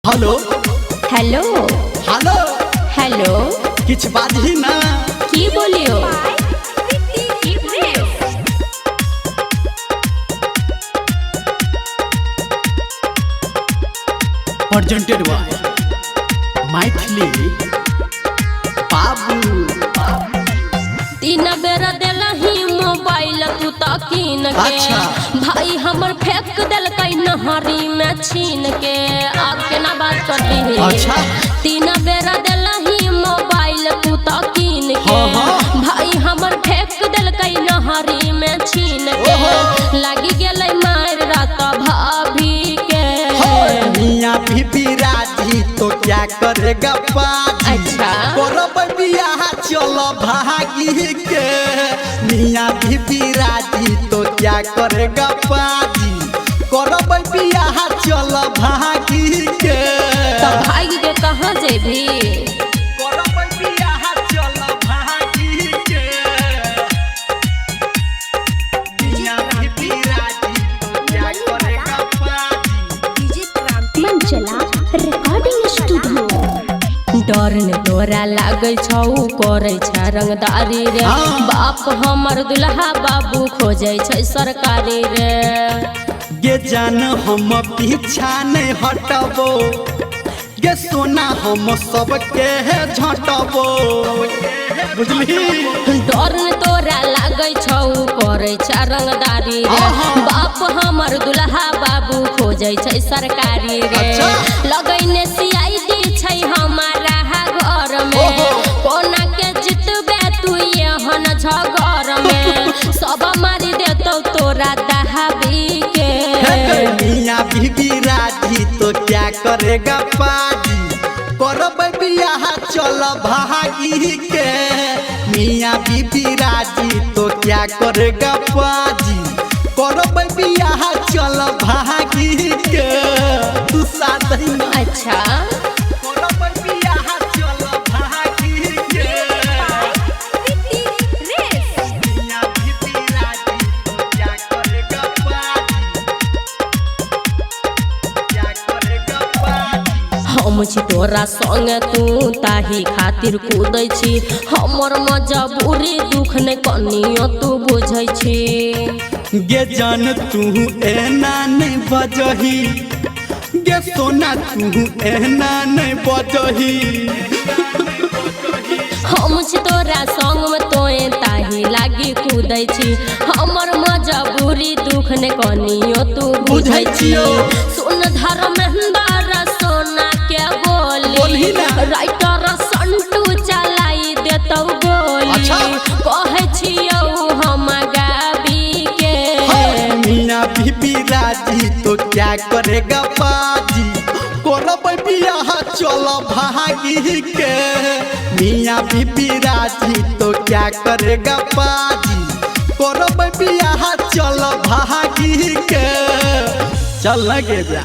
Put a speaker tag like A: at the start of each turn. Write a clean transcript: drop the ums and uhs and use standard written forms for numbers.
A: Hello
B: hello
A: hello
B: hello
A: किछ बाजही ना
B: की बोलियो
A: प्रेजेंटेड बाय मैथिली बाबू।
B: तीन बेर देलही मोबाइल तू तो कीन के
A: अच्छा।
B: भाई हमर फेंक देलकै नहरी में छीन के अब केना बात करती है।
A: अच्छा।
B: तीन बेर देलही मोबाइल तू तो कीन के
A: हाँ।
B: भाई हमर फेंक देलकै नहरी में छीन के लगी गेलै मार रात भाभी के।
A: मियां बीबी राजी तो क्या करेगा पाजी।
B: अच्छा।
A: करब बियाह चल भागी के। मियां बीबी राजी तो क्या करेगा पाजी। करब बियाह चल भागी के।
B: तो भाई के कहाँ जेबी
A: करब बियाह चल भागी के। मियां बीबी राजी तो क्या करेगा पाजी।
B: मंचला रिकॉर्डिंग स्टूडियो। डर ने तोरा लागै छौ करै छ रंगदारी रे।
A: हाँ।
B: बाप हमर दुल्हा बाबू खोजै छै सरकारी रे।
A: ये जान हम पीछा नहीं हटबो। ये सोना हम सबके झटबो बुझली।
B: डर ने तोरा लागै छौ करै छ रंगदारी रे।
A: हाँ।
B: बाप हमर दुल्हा बाबू खोजै छै सरकारी रे।
A: अच्छा।
B: लगैने सीआईडी छै हमारा घर में। कोना के जितबे तू एहन झगड़ में सब मारी देतौ तोरा दहाबी के।
A: मियां बीबी राजी तो क्या करेगा पाजी। करब बियाह चल भागी के। मियां बीबी राजी तो क्या करेगा पाजी। करब बियाह चल भागी के। तू साथ ही ना।
B: अच्छा
A: करब बियाह चल भागी के। मियां बीबी राजी तो क्या करेगा पाजी। क्या करेगा पाजी।
B: हम छी तोरा संगे तू ताही खातिर कूदै छी। हमर मजबूरी दुख ने कनियो तू बुझै छी।
A: गे जान तू एना नहीं बजही। गे सोना तू एना नहीं बजही।
B: हम छी तोरा संग में तोए ताही लागी कूदै छी। हमर मजबूरी दुख ने कनियो तू बुझै छी। सुन धर्मेंद्र सोना के
A: बोलही
B: बोली
A: ना।
B: राइटर संटू चलाई देतौ गोली।
A: अच्छा।
B: कहै छियौ हम गाबी के।
A: मियां बीबी राजी तो क्या करेगा पाजी। करब बियाह चल भागी के। मियां बीबी राजी तो क्या करेगा पाजी। करब बियाह चल भागी के। चल लगे जा।